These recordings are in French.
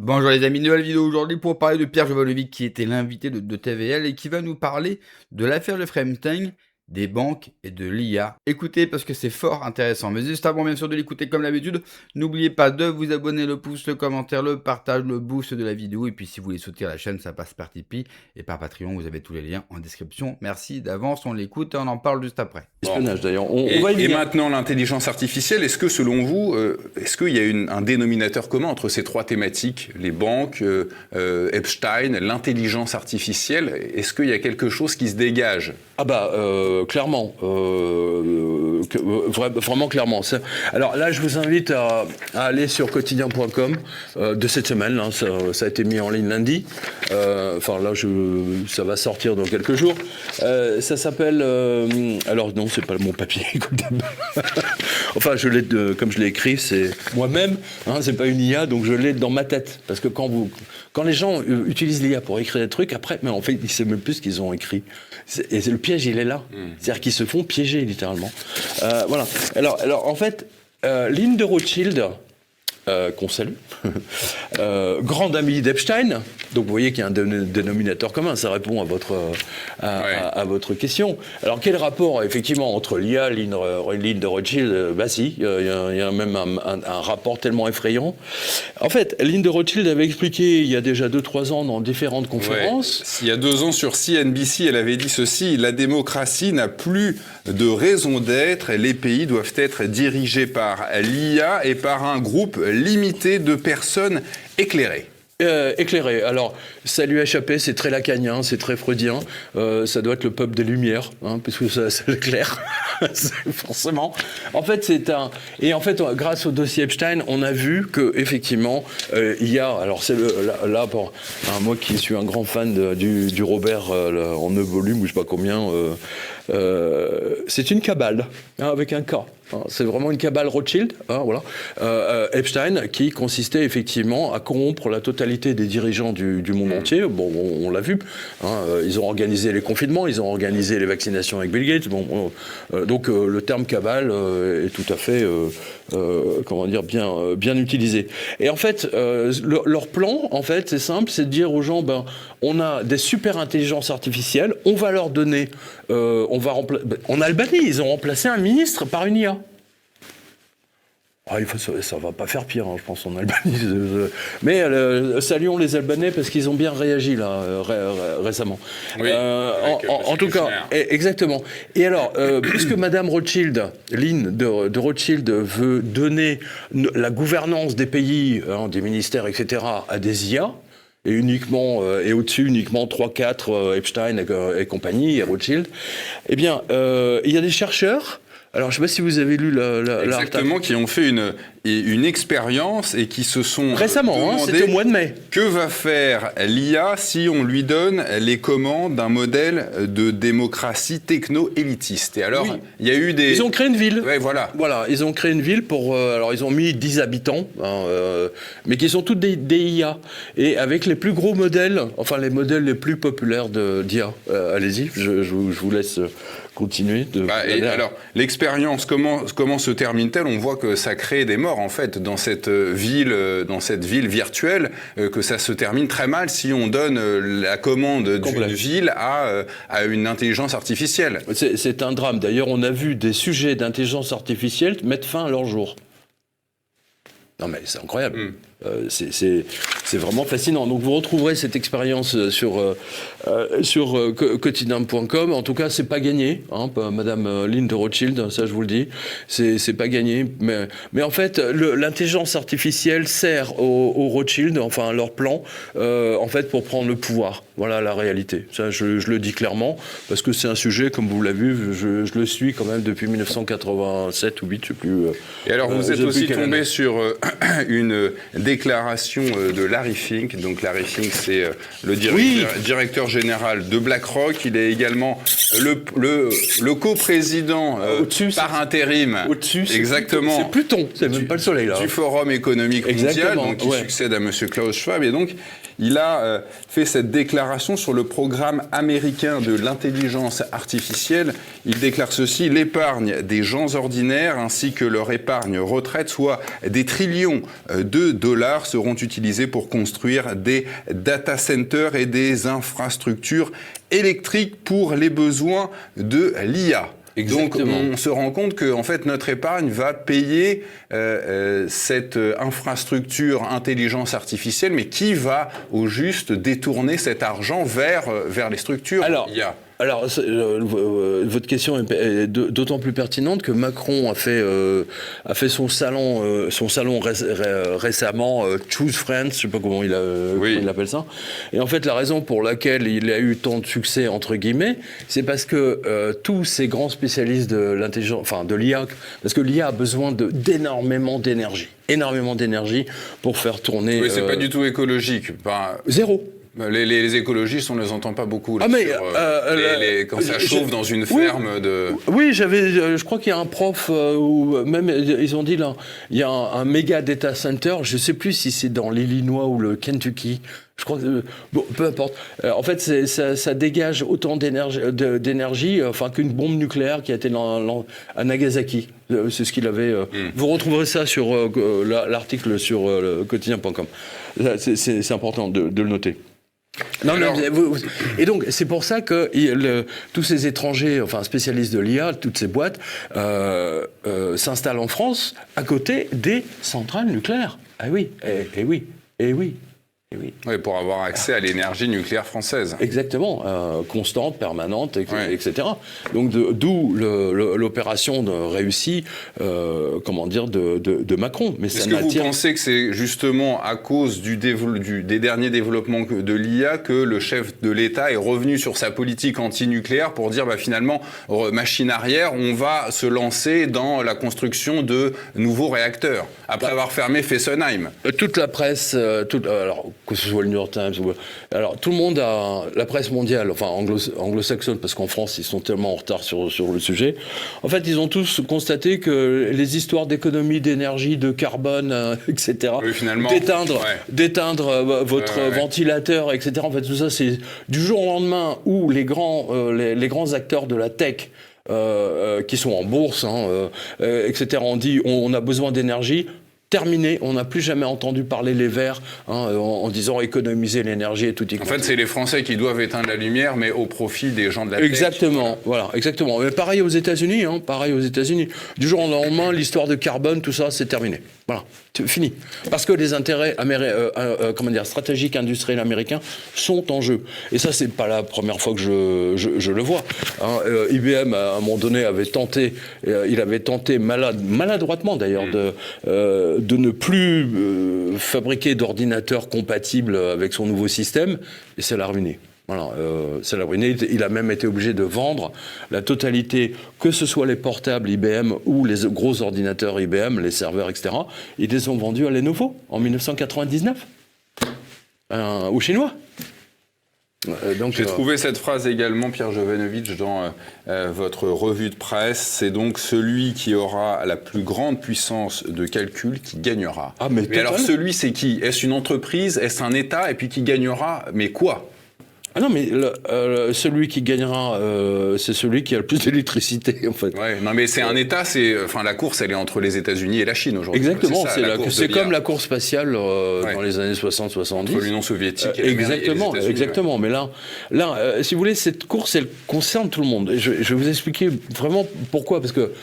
Bonjour les amis, nouvelle vidéo aujourd'hui pour parler de Pierre Jovanovic qui était l'invité de TVL et qui va nous parler de l'affaire de Fremteng, des banques et de l'IA. Écoutez parce que c'est fort intéressant, mais juste avant bien sûr de l'écouter comme d'habitude, n'oubliez pas de vous abonner, le pouce, le commentaire, le partage, le boost de la vidéo et puis si vous voulez soutenir la chaîne ça passe par Tipeee et par Patreon, vous avez tous les liens en description. Merci d'avance, on l'écoute et on en parle juste après. Espionnage d'ailleurs. Et maintenant, l'intelligence artificielle, est-ce que selon vous, est-ce qu'il y a un dénominateur commun entre ces trois thématiques, les banques, Epstein, l'intelligence artificielle? Est-ce qu'il y a quelque chose qui se dégage? Ah bah clairement, vraiment clairement. Alors là, je vous invite à aller sur quotidien.com de cette semaine. Hein, ça a été mis en ligne lundi. Enfin là, ça va sortir dans quelques jours. Ça s'appelle. Alors non, c'est pas mon papier. Enfin, comme je l'ai écrit, c'est moi-même. Hein, c'est pas une IA, donc je l'ai dans ma tête. Parce que quand les gens utilisent l'IA pour écrire des trucs, après, mais en fait, ils ne savent même plus ce qu'ils ont écrit. Et le piège, il est là. C'est-à-dire qu'ils se font piéger, littéralement. Voilà. Alors, en fait, Lynn de Rothschild, qu'on salue, grande amie d'Epstein, donc vous voyez qu'il y a un dénominateur commun, ça répond à votre question. Alors, quel rapport, effectivement, entre l'IA, Lynn de Rothschild? Bah si, il y a même un rapport tellement effrayant. En fait, Lynn de Rothschild avait expliqué, il y a déjà 2-3 ans, dans différentes conférences... Ouais. Il y a 2 ans, sur CNBC, elle avait dit ceci: la démocratie n'a plus de raison d'être, les pays doivent être dirigés par l'IA et par un groupe limité de personnes éclairées. Éclairé. Alors, ça lui a échappé, c'est très lacanien, c'est très freudien. Ça doit être le peuple des Lumières, hein, puisque ça l'éclaire, forcément. En fait, et en fait, grâce au dossier Epstein, on a vu que effectivement, il y a. Alors, c'est là pour moi qui suis un grand fan du Robert en 9 volumes ou je sais pas combien. C'est une cabale, hein, avec un K. Hein, c'est vraiment une cabale Rothschild, hein, voilà. Epstein, qui consistait effectivement à corrompre la totalité des dirigeants du monde entier. Bon, on l'a vu. Hein, ils ont organisé les confinements, ils ont organisé les vaccinations avec Bill Gates. Bon, donc le terme cabale est tout à fait, comment dire, bien utilisé. Et en fait, leur plan, en fait, c'est simple, c'est de dire aux gens, ben, on a des super intelligences artificielles, on va leur donner, en Albanie, ils ont remplacé un ministre par une IA. Ah, ça va pas faire pire, hein, je pense, en Albanie. Mais saluons les Albanais parce qu'ils ont bien réagi là récemment. Oui, en tout cas, exactement. Et alors, puisque Madame Rothschild, Lynn de Rothschild, veut donner la gouvernance des pays, hein, des ministères, etc., à des IA, et uniquement et au-dessus uniquement 3-4 Epstein et compagnie et Rothschild, eh bien, il y a des chercheurs. Alors, je ne sais pas si vous avez lu exactement, qui ont fait une expérience et qui se sont récemment, demandé, hein, c'était au mois de mai. Que va faire l'IA si on lui donne les commandes d'un modèle de démocratie techno-élitiste? Et alors, il y a eu des... Ils ont créé une ville. Ouais, voilà. Voilà, ils ont créé une ville pour... alors, ils ont mis 10 habitants, hein, mais qui sont toutes des IA. Et avec les plus gros modèles, enfin, les modèles les plus populaires d'IA. Allez-y, je vous laisse... continuer alors, l'expérience, comment se termine-t-elle? On voit que ça crée des morts, en fait, dans cette ville virtuelle, que ça se termine très mal si on donne la commande d'une ville à une intelligence artificielle. C'est un drame. D'ailleurs, on a vu des sujets d'intelligence artificielle mettre fin à leur jour. Non, mais c'est incroyable. C'est vraiment fascinant. Donc vous retrouverez cette expérience sur quotidien.com. En tout cas, c'est pas gagné, hein, Madame Lynn de Rothschild, ça je vous le dis. C'est pas gagné. Mais en fait, l'intelligence artificielle sert aux Rothschild, enfin à leur plan, en fait, pour prendre le pouvoir. Voilà la réalité. Ça, je le dis clairement, parce que c'est un sujet, comme vous l'avez vu, je le suis quand même depuis 1987 ou 8, je sais plus. Et alors, vous êtes aussi tombé sur une déclaration de Larry Fink. Donc Larry Fink, c'est le directeur général de BlackRock. Il est également le coprésident par intérim. Au-dessus, exactement. C'est Pluton, c'est même pas le soleil là. Du Forum économique mondial, donc qui succède à M. Klaus Schwab. Et donc, il a fait cette déclaration sur le programme américain de l'intelligence artificielle. Il déclare ceci: l'épargne des gens ordinaires ainsi que leur épargne retraite, soit des trillions de dollars, seront utilisés pour pour construire des data centers et des infrastructures électriques pour les besoins de l'IA. Exactement. Donc on se rend compte que en fait notre épargne va payer cette infrastructure intelligence artificielle, mais qui va au juste détourner cet argent vers les structures IA. Alors, votre question est d'autant plus pertinente que Macron a fait son salon récemment, Choose Friends, je sais pas comment il appelle ça. Et en fait, la raison pour laquelle il a eu tant de succès entre guillemets, c'est parce que tous ces grands spécialistes de l'intelligence, enfin de l'IA, parce que l'IA a besoin d'énormément d'énergie pour faire tourner. Oui, c'est pas du tout écologique. Zéro. Les écologistes, on ne les entend pas beaucoup là, quand ça chauffe dans une ferme de... Oui, je crois qu'il y a un prof, où même ils ont dit là, il y a un méga data center, je ne sais plus si c'est dans l'Illinois ou le Kentucky, je crois que, bon, peu importe. En fait, ça dégage autant d'énergie qu'une bombe nucléaire qui a été à Nagasaki. C'est ce qu'il avait... Vous retrouverez ça sur l'article sur quotidien.com. C'est important de le noter. Et donc, c'est pour ça que tous ces étrangers, spécialistes de l'IA, toutes ces boîtes, s'installent en France à côté des centrales nucléaires. Ah oui, et oui. Oui, pour avoir accès à l'énergie nucléaire française. Exactement, constante, permanente, etc. Donc d'où l'opération réussie, de Macron. Mais est-ce que vous pensez que c'est justement à cause des derniers développements de l'IA que le chef de l'État est revenu sur sa politique anti-nucléaire pour dire finalement, machine arrière, on va se lancer dans la construction de nouveaux réacteurs, après avoir fermé Fessenheim? Toute la presse, alors que ce soit le New York Times, alors tout le monde la presse mondiale, anglo-saxonne, parce qu'en France ils sont tellement en retard sur le sujet. En fait, ils ont tous constaté que les histoires d'économie d'énergie, de carbone, etc. Oui, finalement, d'éteindre votre ventilateur, etc. En fait, tout ça, c'est du jour au lendemain où les grands acteurs de la tech qui sont en bourse, etc. ont dit on a besoin d'énergie. Terminé, on n'a plus jamais entendu parler les Verts en disant économiser l'énergie et tout y compris. En fait, c'est les Français qui doivent éteindre la lumière, mais au profit des gens de la tech. Exactement, voilà, exactement. Mais pareil aux États-Unis, Du jour au lendemain, l'histoire de carbone, tout ça, c'est terminé. Voilà, c'est fini. Parce que les intérêts stratégiques industriels américains sont en jeu. Et ça, c'est pas la première fois que je le vois. IBM, à un moment donné, avait tenté maladroitement d'ailleurs, de ne plus fabriquer d'ordinateurs compatibles avec son nouveau système, et ça l'a ruiné. Voilà, ça l'a ruiné. Il a même été obligé de vendre la totalité, que ce soit les portables IBM ou les gros ordinateurs IBM, les serveurs, etc. Ils les ont vendus à Lenovo en 1999, aux Chinois. J'ai trouvé cette phrase également, Pierre Jovanovic, dans votre revue de presse. C'est donc celui qui aura la plus grande puissance de calcul qui gagnera. Mais alors celui, c'est qui? Est-ce une entreprise? Est-ce un État? Et puis qui gagnera? Mais quoi? Ah non, mais celui qui gagnera, c'est celui qui a le plus d'électricité, en fait. Ouais, non, mais c'est un État, la course, elle est entre les États-unis et la Chine aujourd'hui. Exactement, c'est comme la course spatiale dans les années 60-70. Entre l'Union soviétique et exactement, et les exactement. Mais là, si vous voulez, cette course, elle concerne tout le monde. Je vais vous expliquer vraiment pourquoi, parce que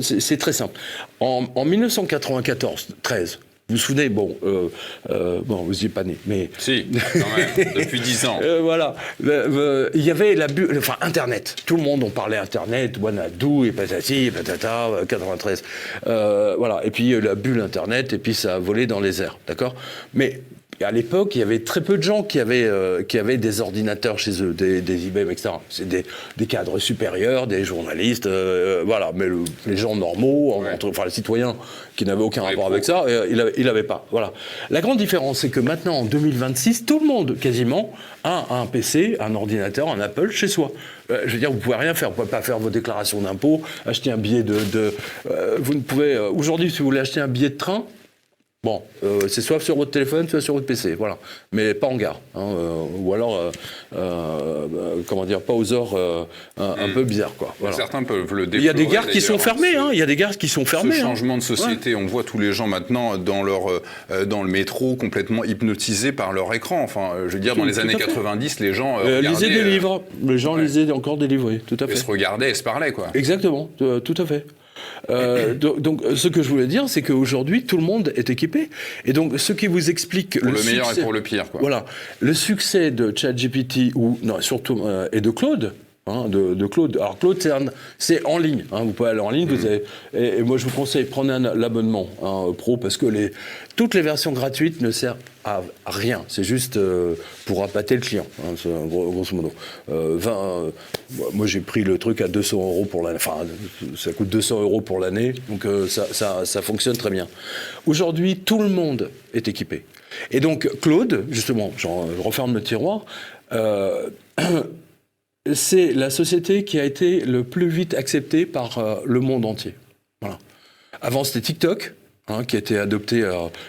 c'est très simple. En 1994-13, vous vous souvenez, vous n'y êtes pas né, mais... Si, quand même, depuis 10 ans. Voilà. Il y avait la bulle, Internet. Tout le monde, on parlait Internet, Wanadoo, et patati, patata, 93. Voilà. Et puis, la bulle Internet, et puis ça a volé dans les airs, d'accord? Mais à l'époque, il y avait très peu de gens qui avaient des ordinateurs chez eux, des IBM, etc. C'est des cadres supérieurs, des journalistes, voilà. Mais les gens normaux, les citoyens qui n'avaient aucun rapport avec ça, il n'avait pas. Voilà. La grande différence, c'est que maintenant, en 2026, tout le monde, quasiment, a un PC, un ordinateur, un Apple chez soi. Je veux dire, vous pouvez rien faire. Vous pouvez pas faire vos déclarations d'impôts, acheter un billet vous ne pouvez... Aujourd'hui, si vous voulez acheter un billet de train, Bon, c'est soit sur votre téléphone, soit sur votre PC, voilà. Mais pas en gare. Hein, ou alors, comment dire, pas aux heures un peu bizarres, quoi. Voilà. Certains peuvent le déplorer. Il y a des gares qui sont fermées, hein. Il y a des gares qui sont fermées. Ce changement de société, on voit tous les gens maintenant dans le métro complètement hypnotisés par leur écran. Enfin, je veux dire, dans les années 90, les gens lisaient des livres. Les gens lisaient encore des livres, oui, tout à fait. Et se regardaient et se parlaient, quoi. Exactement, tout à fait. Donc, ce que je voulais dire, c'est qu'aujourd'hui, tout le monde est équipé. Et donc, ce qui vous explique pour le meilleur succès, et pour le pire, quoi. Voilà, le succès de ChatGPT surtout et de Claude. De Claude. Alors Claude, c'est en ligne. Vous pouvez aller en ligne. Vous avez, et moi, je vous conseille, prenez l'abonnement pro parce que toutes les versions gratuites ne servent à rien. C'est juste pour appâter le client, grosso modo. Moi, j'ai pris le truc à 200 € pour l'année. Enfin, ça coûte 200 € pour l'année. Donc, ça fonctionne très bien. Aujourd'hui, tout le monde est équipé. Et donc, Claude, justement, je referme le tiroir. C'est la société qui a été le plus vite acceptée par le monde entier. Voilà. Avant, c'était TikTok, qui a été adopté,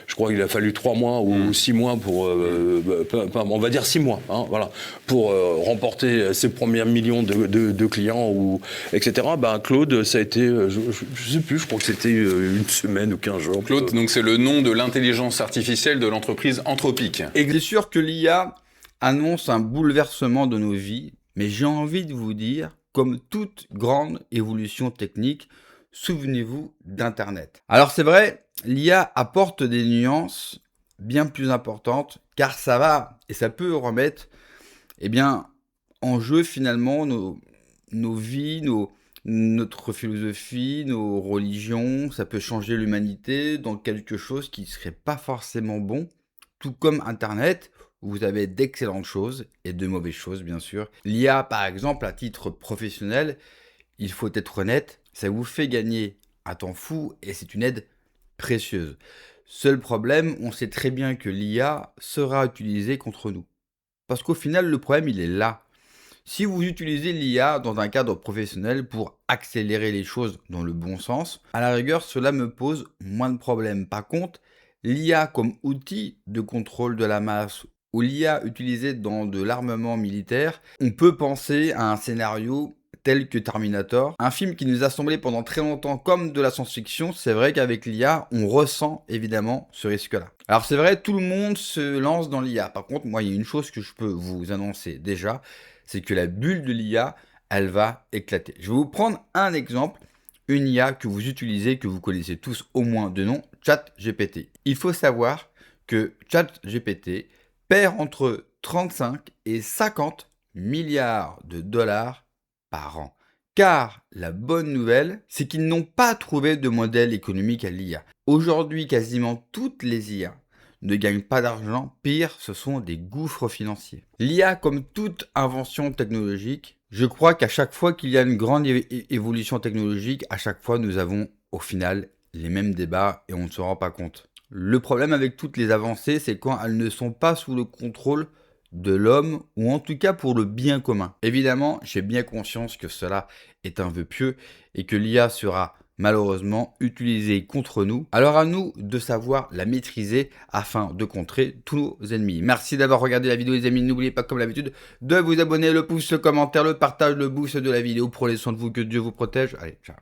je crois qu'il a fallu 3 mois ou 6 mois pour, on va dire 6 mois, voilà, pour remporter ses premiers millions de clients, etc. Claude, ça a été, je ne sais plus, je crois que c'était une semaine ou 15 jours. Claude, donc c'est le nom de l'intelligence artificielle de l'entreprise Anthropic. Et c'est sûr que l'IA annonce un bouleversement de nos vies. Mais j'ai envie de vous dire, comme toute grande évolution technique, souvenez-vous d'Internet. Alors c'est vrai, l'IA apporte des nuances bien plus importantes, car ça va et ça peut remettre en jeu finalement nos vies, notre philosophie, nos religions. Ça peut changer l'humanité dans quelque chose qui ne serait pas forcément bon, tout comme Internet. Vous avez d'excellentes choses et de mauvaises choses, bien sûr. L'IA, par exemple, à titre professionnel, il faut être honnête, ça vous fait gagner un temps fou et c'est une aide précieuse. Seul problème, on sait très bien que l'IA sera utilisée contre nous. Parce qu'au final, le problème, il est là. Si vous utilisez l'IA dans un cadre professionnel pour accélérer les choses dans le bon sens, à la rigueur, cela me pose moins de problèmes. Par contre, l'IA comme outil de contrôle de la masse ou l'IA utilisée dans de l'armement militaire, on peut penser à un scénario tel que Terminator, un film qui nous a semblé pendant très longtemps comme de la science-fiction. C'est vrai qu'avec l'IA, on ressent évidemment ce risque-là. Alors c'est vrai, tout le monde se lance dans l'IA. Par contre, moi, il y a une chose que je peux vous annoncer déjà, c'est que la bulle de l'IA, elle va éclater. Je vais vous prendre un exemple, une IA que vous utilisez, que vous connaissez tous au moins de nom, ChatGPT. Il faut savoir que ChatGPT perd entre 35 et 50 milliards de dollars par an. Car la bonne nouvelle, c'est qu'ils n'ont pas trouvé de modèle économique à l'IA. Aujourd'hui, quasiment toutes les IA ne gagnent pas d'argent. Pire, ce sont des gouffres financiers. L'IA, comme toute invention technologique, je crois qu'à chaque fois qu'il y a une grande évolution technologique, à chaque fois nous avons au final les mêmes débats et on ne se rend pas compte. Le problème avec toutes les avancées, c'est quand elles ne sont pas sous le contrôle de l'homme, ou en tout cas pour le bien commun. Évidemment, j'ai bien conscience que cela est un vœu pieux et que l'IA sera malheureusement utilisée contre nous. Alors à nous de savoir la maîtriser afin de contrer tous nos ennemis. Merci d'avoir regardé la vidéo les amis. N'oubliez pas comme d'habitude de vous abonner, le pouce, le commentaire, le partage, le boost de la vidéo. Prenez soin de vous, que Dieu vous protège. Allez, ciao.